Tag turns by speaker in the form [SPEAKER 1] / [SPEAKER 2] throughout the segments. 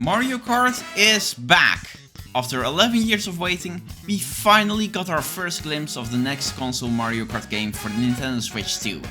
[SPEAKER 1] Mario Kart is back! After 11 years of waiting, we finally got our first glimpse of the next console Mario Kart game for the Nintendo Switch 2.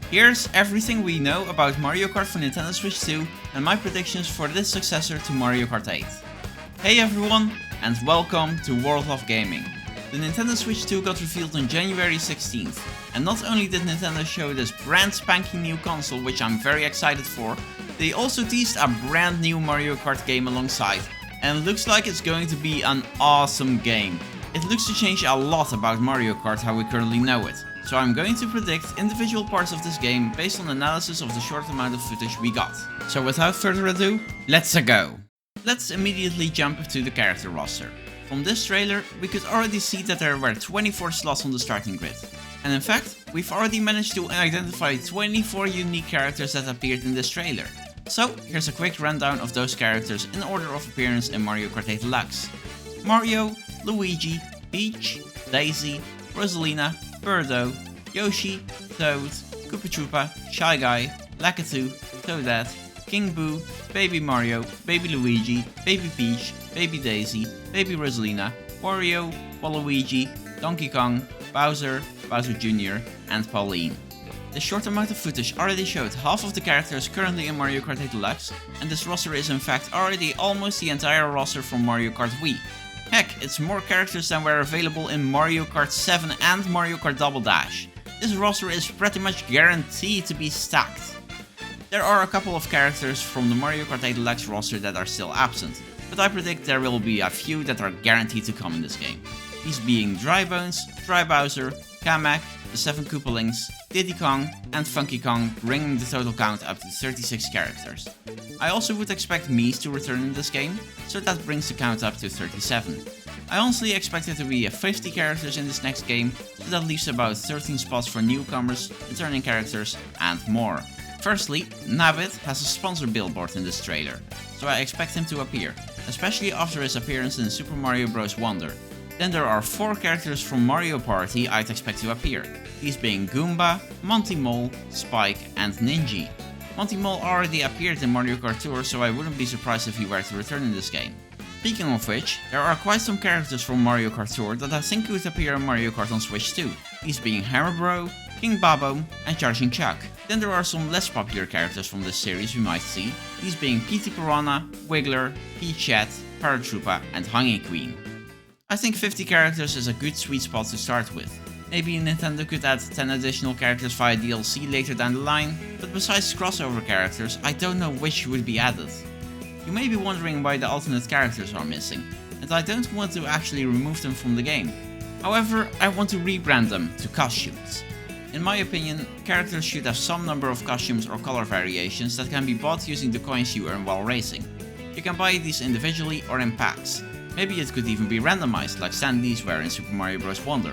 [SPEAKER 1] Here's everything we know about Mario Kart for Nintendo Switch 2 and my predictions for this successor to Mario Kart 8. Hey everyone, and welcome to World of Gaming. The Nintendo Switch 2 got revealed on January 16th, and not only did Nintendo show this brand spanking new console, which I'm very excited for, they also teased a brand new Mario Kart game alongside, and it looks like it's going to be an awesome game. It looks to change a lot about Mario Kart how we currently know it, so I'm going to predict individual parts of this game based on analysis of the short amount of footage we got. So without further ado, let's go! Let's immediately jump to the character roster. From this trailer, we could already see that there were 24 slots on the starting grid. And in fact, we've already managed to identify 24 unique characters that appeared in this trailer. So, here's a quick rundown of those characters in order of appearance in Mario Kart 8 Deluxe. Mario, Luigi, Peach, Daisy, Rosalina, Birdo, Yoshi, Toad, Koopa Troopa, Shy Guy, Lakitu, Toadette, King Boo, Baby Mario, Baby Luigi, Baby Peach, Baby Daisy, Baby Rosalina, Wario, Waluigi, Donkey Kong, Bowser, Bowser Jr. and Pauline. The short amount of footage already showed half of the characters currently in Mario Kart 8 Deluxe, and this roster is in fact already almost the entire roster from Mario Kart Wii. Heck, it's more characters than were available in Mario Kart 7 and Mario Kart Double Dash. This roster is pretty much guaranteed to be stacked. There are a couple of characters from the Mario Kart 8 Deluxe roster that are still absent, but I predict there will be a few that are guaranteed to come in this game. These being Dry Bones, Dry Bowser, Kamek, the 7 Koopalings, Diddy Kong and Funky Kong, bringing the total count up to 36 characters. I also would expect Mies to return in this game, so that brings the count up to 37. I honestly expect there to be 50 characters in this next game, so that leaves about 13 spots for newcomers, returning characters and more. Firstly, Nabbit has a sponsor billboard in this trailer, so I expect him to appear, especially after his appearance in Super Mario Bros. Wonder. Then there are 4 characters from Mario Party I'd expect to appear, these being Goomba, Monty Mole, Spike and Ninja. Monty Mole already appeared in Mario Kart Tour, so I wouldn't be surprised if he were to return in this game. Speaking of which, there are quite some characters from Mario Kart Tour that I think could appear in Mario Kart on Switch 2, these being Harbour, King Babo and Charging Chuck. Then there are some less popular characters from this series we might see, these being Petey Piranha, Wiggler, Peachette, Paratroopa and Honey Queen. I think 50 characters is a good sweet spot to start with. Maybe Nintendo could add 10 additional characters via DLC later down the line, but besides crossover characters, I don't know which would be added. You may be wondering why the alternate characters are missing, and I don't want to actually remove them from the game. However, I want to rebrand them to costumes. In my opinion, characters should have some number of costumes or color variations that can be bought using the coins you earn while racing. You can buy these individually or in packs. Maybe it could even be randomized like Stan Lee's were in Super Mario Bros. Wonder.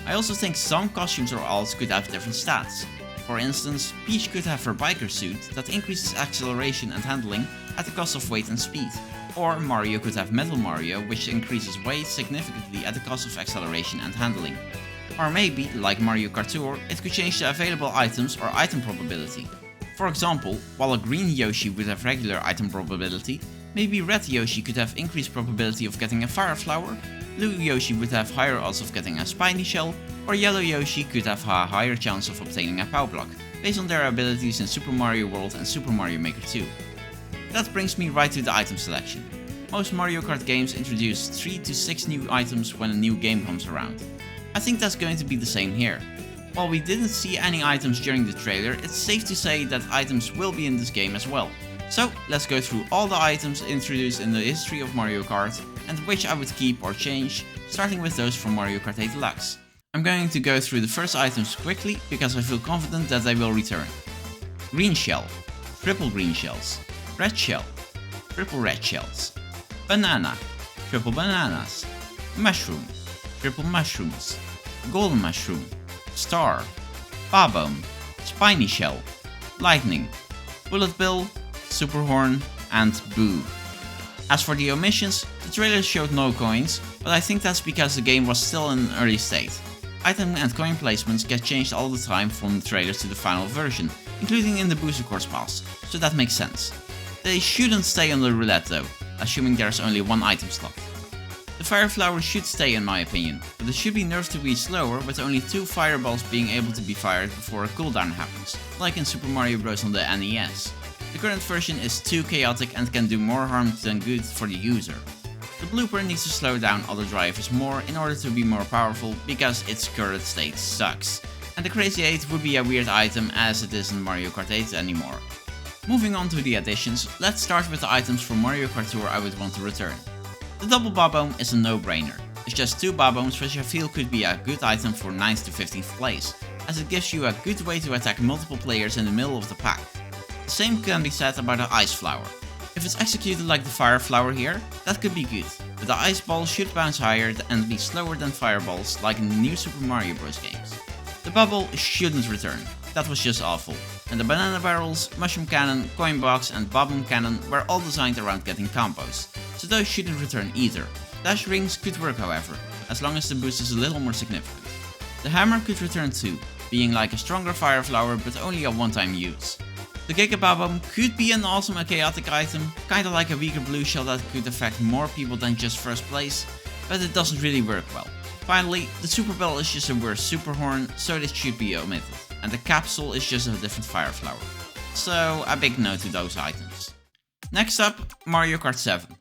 [SPEAKER 1] I also think some costumes or alts could have different stats. For instance, Peach could have her biker suit that increases acceleration and handling at the cost of weight and speed. Or Mario could have Metal Mario, which increases weight significantly at the cost of acceleration and handling. Or maybe, like Mario Kart Tour, it could change the available items or item probability. For example, while a green Yoshi would have regular item probability, maybe red Yoshi could have increased probability of getting a fire flower, blue Yoshi would have higher odds of getting a spiny shell, or yellow Yoshi could have a higher chance of obtaining a power block, based on their abilities in Super Mario World and Super Mario Maker 2. That brings me right to the item selection. Most Mario Kart games introduce 3 to 6 new items when a new game comes around. I think that's going to be the same here. While we didn't see any items during the trailer, it's safe to say that items will be in this game as well. So let's go through all the items introduced in the history of Mario Kart and which I would keep or change, starting with those from Mario Kart 8 Deluxe. I'm going to go through the first items quickly because I feel confident that they will return. Green shell, triple green shells, red shell, triple red shells, banana, triple bananas, mushroom, triple mushrooms, golden mushroom, star, Bob-omb, spiny shell, lightning, bullet bill, super horn and boo. As for the omissions, the trailer showed no coins, but I think that's because the game was still in an early state. Item and coin placements get changed all the time from the trailers to the final version, including in the booster course pass, so that makes sense. They shouldn't stay on the roulette though. assuming there's only one item slot. The fire flower should stay in my opinion, but it should be nerfed to be slower with only 2 fireballs being able to be fired before a cooldown happens, like in Super Mario Bros. On the NES. The current version is too chaotic and can do more harm than good for the user. The blooper needs to slow down other drivers more in order to be more powerful because its current state sucks. And the Crazy 8 would be a weird item as it isn't Mario Kart 8 anymore. Moving on to the additions, let's start with the items from Mario Kart Tour I would want to return. The double Bob-omb is a no-brainer. It's just 2 Bob-ombs which I feel could be a good item for 9th to 15th place, as it gives you a good way to attack multiple players in the middle of the pack. The same can be said about the Ice Flower. If it's executed like the Fire Flower here, that could be good, but the Ice Ball should bounce higher and be slower than Fireballs like in the new Super Mario Bros. Games. The Bubble shouldn't return, that was just awful, and the Banana Barrels, Mushroom Cannon, Coin Box and Bob-omb Cannon were all designed around getting combos, so those shouldn't return either. Dash Rings could work however, as long as the boost is a little more significant. The Hammer could return too, being like a stronger Fire Flower but only a one-time use. The Giga Bob-omb could be an awesome and chaotic item, kinda like a weaker blue shell that could affect more people than just first place, but it doesn't really work well. Finally, the Super Bell is just a worse Super Horn, so this should be omitted, and the Capsule is just a different Fire Flower. So a big no to those items. Next up, Mario Kart 7.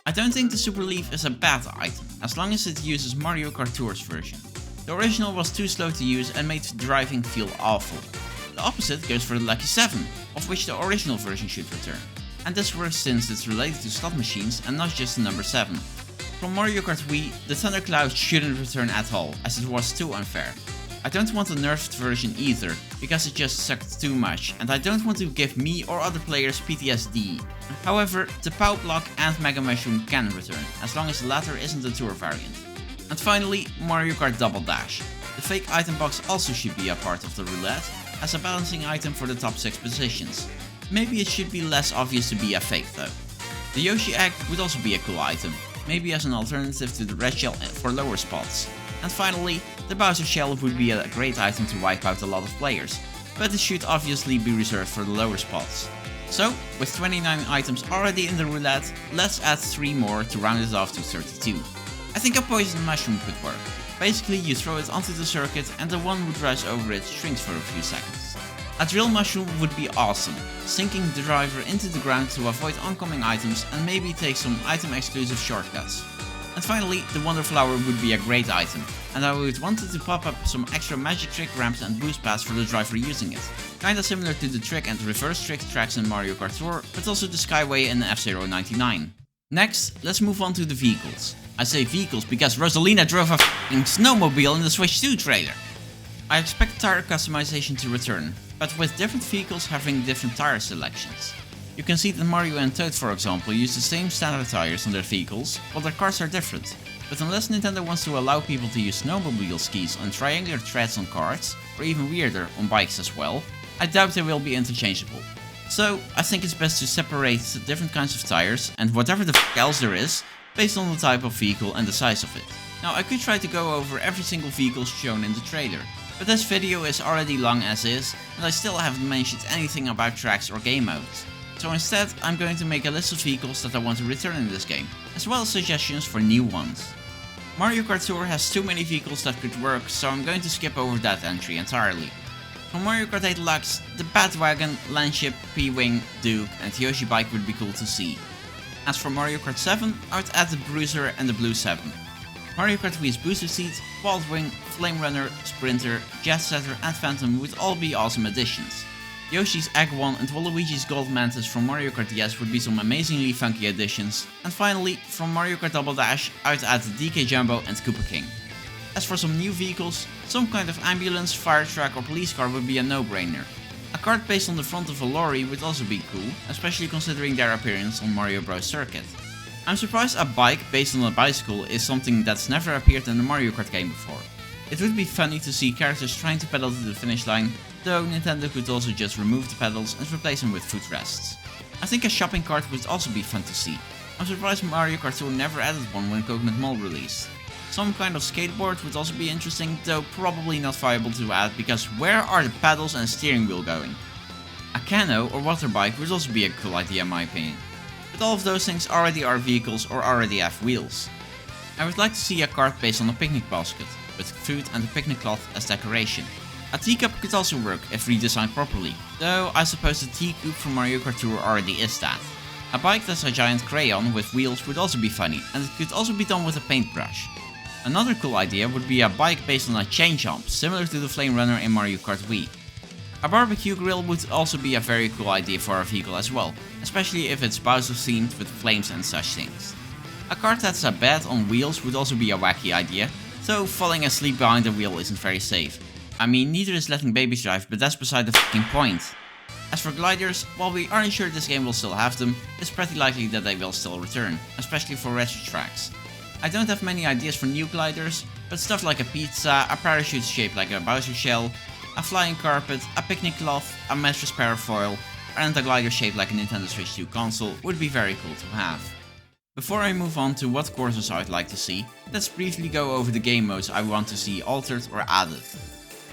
[SPEAKER 1] I don't think the Super Leaf is a bad item, as long as it uses Mario Kart Tour's version. The original was too slow to use and made driving feel awful. The opposite goes for the Lucky 7, of which the original version should return. And this works since it's related to slot machines and not just the number 7. From Mario Kart Wii, the Thundercloud shouldn't return at all, as it was too unfair. I don't want a nerfed version either, because it just sucked too much, and I don't want to give me or other players PTSD. However, the Pow Block and Mega Mushroom can return, as long as the latter isn't a tour variant. And finally, Mario Kart Double Dash. The fake item box also should be a part of the roulette, as a balancing item for the top 6 positions. Maybe it should be less obvious to be a fake though. The Yoshi Egg would also be a cool item, maybe as an alternative to the red shell for lower spots. And finally, the Bowser Shell would be a great item to wipe out a lot of players, but it should obviously be reserved for the lower spots. So, with 29 items already in the roulette, let's add 3 more to round it off to 32. I think a Poison Mushroom could work. Basically, you throw it onto the circuit and the one who drives over it shrinks for a few seconds. A Drill Mushroom would be awesome, sinking the driver into the ground to avoid oncoming items and maybe take some item exclusive shortcuts. And finally, the Wonder Flower would be a great item, and I would want it to pop up some extra magic trick ramps and boost paths for the driver using it. Kinda similar to the trick and reverse trick tracks in Mario Kart Tour, but also the Skyway in F-Zero 99. Next, let's move on to the vehicles. I say vehicles because Rosalina drove a f***ing snowmobile in the Switch 2 trailer. I expect tire customization to return, but with different vehicles having different tire selections. You can see that Mario and Toad, for example, use the same standard tires on their vehicles, while their cars are different. But unless Nintendo wants to allow people to use snowmobile skis on triangular treads on carts, or even weirder, on bikes as well, I doubt they will be interchangeable. So, I think it's best to separate different kinds of tires, and whatever the f*** else there is, based on the type of vehicle and the size of it. Now, I could try to go over every single vehicle shown in the trailer, but this video is already long as is, and I still haven't mentioned anything about tracks or game modes. So instead, I'm going to make a list of vehicles that I want to return in this game, as well as suggestions for new ones. Mario Kart Tour has too many vehicles that could work, so I'm going to skip over that entry entirely. From Mario Kart 8 Deluxe, the Batwagon, Landship, P-Wing, Duke and Yoshi Bike would be cool to see. As for Mario Kart 7, I would add the Bruiser and the Blue 7. Mario Kart Wii's Booster Seat, Baldwing, Flame Runner, Sprinter, Jet Setter and Phantom would all be awesome additions. Yoshi's Egg 1 and Waluigi's Gold Mantis from Mario Kart DS would be some amazingly funky additions. And finally, from Mario Kart Double Dash, I would add the DK Jumbo and Koopa King. As for some new vehicles, some kind of ambulance, fire truck or police car would be a no-brainer. A cart based on the front of a lorry would also be cool, especially considering their appearance on Mario Bros. Circuit. I'm surprised a bike based on a bicycle is something that's never appeared in a Mario Kart game before. It would be funny to see characters trying to pedal to the finish line, though Nintendo could also just remove the pedals and replace them with footrests. I think a shopping cart would also be fun to see. I'm surprised Mario Kart Tour never added one when Coconut Mall released. Some kind of skateboard would also be interesting, though probably not viable to add because where are the pedals and steering wheel going? A cano or water bike would also be a cool idea in my opinion. but all of those things already are vehicles or already have wheels. I would like to see a cart based on a picnic basket, with food and a picnic cloth as decoration. A teacup could also work if redesigned properly, though I suppose the tea-coupe from Mario Kart Tour already is that. A bike that's a giant crayon with wheels would also be funny, and it could also be done with a paintbrush. Another cool idea would be a bike based on a chain jump, similar to the Flame Runner in Mario Kart Wii. A barbecue grill would also be a very cool idea for a vehicle as well, especially if it's Bowser themed with flames and such things. A cart that's a bed on wheels would also be a wacky idea, though falling asleep behind the wheel isn't very safe. I mean, neither is letting babies drive, but that's beside the fucking point. As for gliders, while we aren't sure this game will still have them, it's pretty likely that they will still return, especially for retro tracks. I don't have many ideas for new gliders, but stuff like a pizza, a parachute shaped like a Bowser shell, a flying carpet, a picnic cloth, a mattress parafoil, and a glider shaped like a Nintendo Switch 2 console would be very cool to have. Before I move on to what courses I'd like to see, let's briefly go over the game modes I want to see altered or added.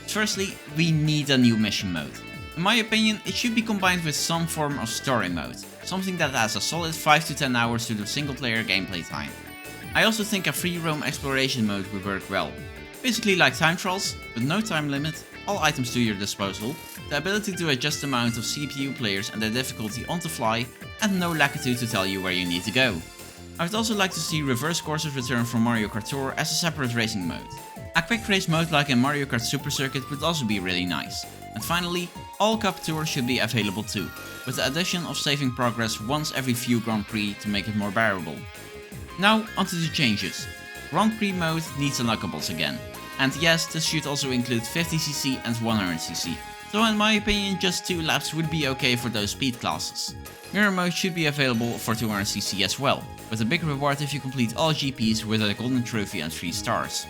[SPEAKER 1] Firstly, we need a new mission mode. In my opinion, it should be combined with some form of story mode, something that adds a solid 5 to 10 hours to the single player gameplay time. I also think a free roam exploration mode would work well. Basically like time trials, but no time limit, all items to your disposal, the ability to adjust the amount of CPU players and the difficulty on the fly, and no latitude to tell you where you need to go. I would also like to see reverse courses return from Mario Kart Tour as a separate racing mode. A quick race mode like in Mario Kart Super Circuit would also be really nice. And finally, all Cup Tours should be available too, with the addition of saving progress once every few Grand Prix to make it more bearable. Now onto the changes. Grand Prix mode needs unlockables again. And yes, this should also include 50cc and 100cc, so in my opinion just 2 laps would be okay for those speed classes. Mirror mode should be available for 200cc as well, with a big reward if you complete all GPs with a golden trophy and 3 stars.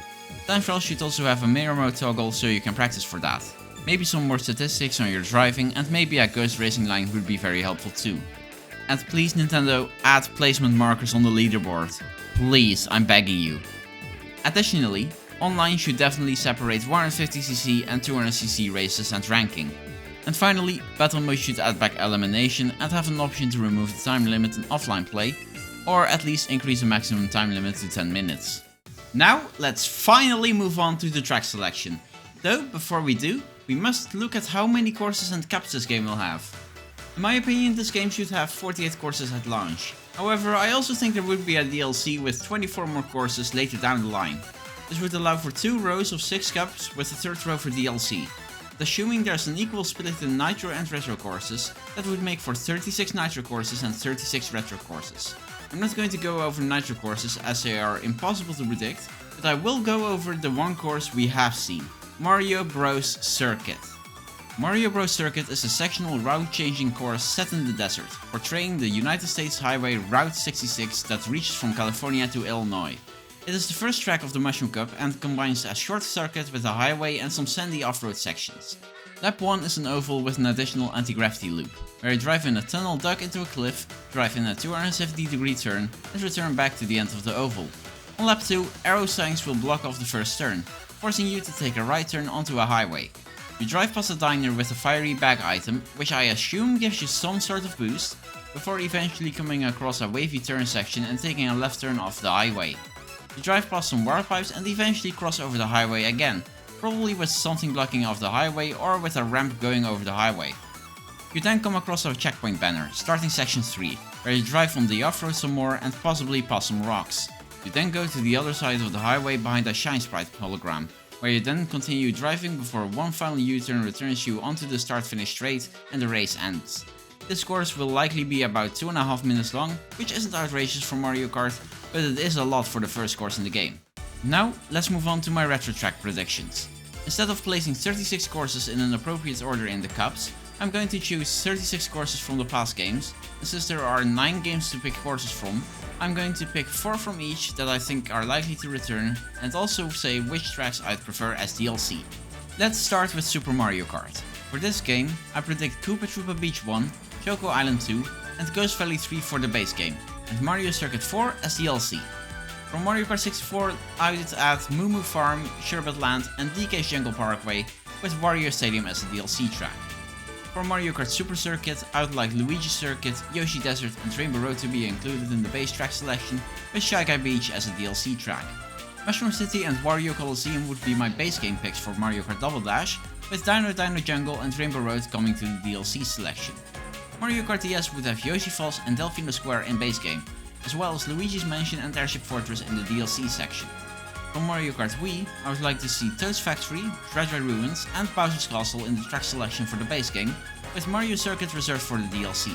[SPEAKER 1] Time trials should also have a mirror mode toggle so you can practice for that. Maybe some more statistics on your driving, and maybe a ghost racing line would be very helpful too. And please Nintendo, add placement markers on the leaderboard. Please, I'm begging you. Additionally, online should definitely separate 150cc and 200cc races and ranking. And finally, battle mode should add back elimination and have an option to remove the time limit in offline play, or at least increase the maximum time limit to 10 minutes. Now, let's finally move on to the track selection. Though, before we do, we must look at how many courses and cups this game will have. In my opinion, this game should have 48 courses at launch. However, I also think there would be a DLC with 24 more courses later down the line. This would allow for 2 rows of 6 cups with a 3rd row for DLC. But assuming there's an equal split in Nitro and Retro courses, that would make for 36 Nitro courses and 36 Retro courses. I'm not going to go over Nitro courses as they are impossible to predict, but I will go over the one course we have seen, Mario Bros. Circuit. Mario Bros. Circuit is a sectional route-changing course set in the desert, portraying the United States Highway Route 66 that reaches from California to Illinois. It is the first track of the Mushroom Cup and combines a short circuit with a highway and some sandy off-road sections. Lap 1 is an oval with an additional anti-gravity loop, where you drive in a tunnel dug into a cliff, drive in a 270-degree turn, and return back to the end of the oval. On lap 2, arrow signs will block off the first turn, forcing you to take a right turn onto a highway. You drive past a diner with a fiery bag item, which I assume gives you some sort of boost, before eventually coming across a wavy turn section and taking a left turn off the highway. You drive past some water pipes and eventually cross over the highway again, probably with something blocking off the highway or with a ramp going over the highway. You then come across a checkpoint banner, starting section 3, where you drive on the off-road some more and possibly past some rocks. You then go to the other side of the highway behind a Shine Sprite hologram, where you then continue driving before one final U-turn returns you onto the start-finish straight and the race ends. This course will likely be about 2.5 minutes long, which isn't outrageous for Mario Kart, but it is a lot for the first course in the game. Now, let's move on to my retro track predictions. Instead of placing 36 courses in an appropriate order in the cups, I'm going to choose 36 courses from the past games, and since there are 9 games to pick courses from, I'm going to pick 4 from each that I think are likely to return, and also say which tracks I'd prefer as DLC. Let's start with Super Mario Kart. For this game, I predict Koopa Troopa Beach 1, Choco Island 2, and Ghost Valley 3 for the base game, and Mario Circuit 4 as DLC. From Mario Kart 64, I would add Moo Moo Farm, Sherbet Land, and DK's Jungle Parkway, with Wario Stadium as a DLC track. For Mario Kart Super Circuit, I would like Luigi Circuit, Yoshi Desert and Rainbow Road to be included in the base track selection, with Shy Guy Beach as a DLC track. Mushroom City and Wario Colosseum would be my base game picks for Mario Kart Double Dash, with Dino Jungle and Rainbow Road coming to the DLC selection. Mario Kart DS would have Yoshi Falls and Delfino Square in base game, as well as Luigi's Mansion and Airship Fortress in the DLC section. For Mario Kart Wii, I would like to see Toad's Factory, Dredge Ruins and Bowser's Castle in the track selection for the base game, with Mario Circuit reserved for the DLC.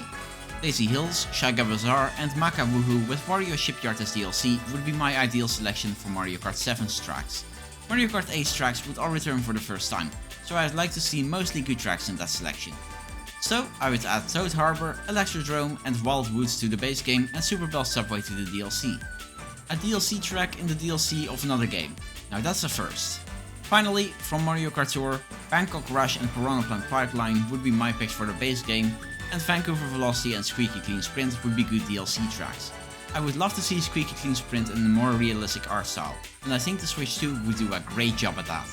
[SPEAKER 1] Daisy Hills, Shy Guy Bazaar and Maka Woohoo with Wario Shipyard as DLC would be my ideal selection for Mario Kart 7's tracks. Mario Kart 8's tracks would all return for the first time, so I'd like to see mostly good tracks in that selection. So I would add Toad Harbour, Electrodrome and Wild Woods to the base game and Super Bell Subway to the DLC. A DLC track in the DLC of another game. Now that's a first. Finally, from Mario Kart Tour, Bangkok Rush and Piranha Plant Pipeline would be my picks for the base game, and Vancouver Velocity and Squeaky Clean Sprint would be good DLC tracks. I would love to see Squeaky Clean Sprint in a more realistic art style, and I think the Switch 2 would do a great job at that.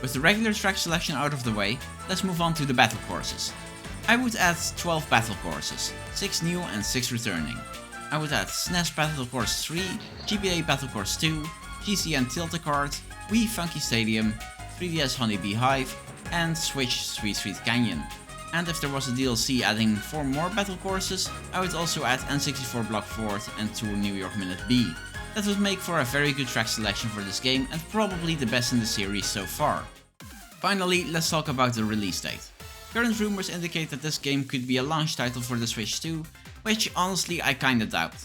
[SPEAKER 1] With the regular track selection out of the way, let's move on to the battle courses. I would add 12 battle courses, 6 new and 6 returning. I would add SNES Battle Course 3, GBA Battle Course 2, GCN Tilt-A-Kart, Wii Funky Stadium, 3DS Honeybee Hive, and Switch Sweet Sweet Canyon. And if there was a DLC adding 4 more battle courses, I would also add N64 Block Fort and Tour New York Minute B. That would make for a very good track selection for this game and probably the best in the series so far. Finally, let's talk about the release date. Current rumors indicate that this game could be a launch title for the Switch 2, which honestly I kinda doubt.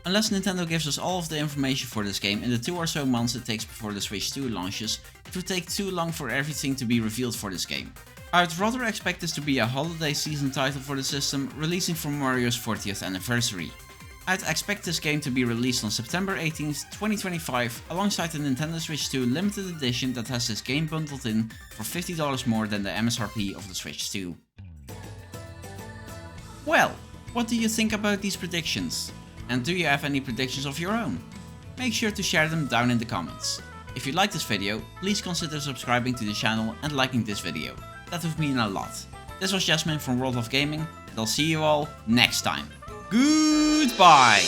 [SPEAKER 1] Unless Nintendo gives us all of the information for this game in the 2 or so months it takes before the Switch 2 launches, it would take too long for everything to be revealed for this game. I would rather expect this to be a holiday season title for the system, releasing for Mario's 40th anniversary. I'd expect this game to be released on September 18th, 2025, alongside the Nintendo Switch 2 limited edition that has this game bundled in for $50 more than the MSRP of the Switch 2. Well, what do you think about these predictions? And do you have any predictions of your own? Make sure to share them down in the comments. If you like this video, please consider subscribing to the channel and liking this video. That would mean a lot. This was Jasmine from World of Gaming, and I'll see you all next time. Goodbye!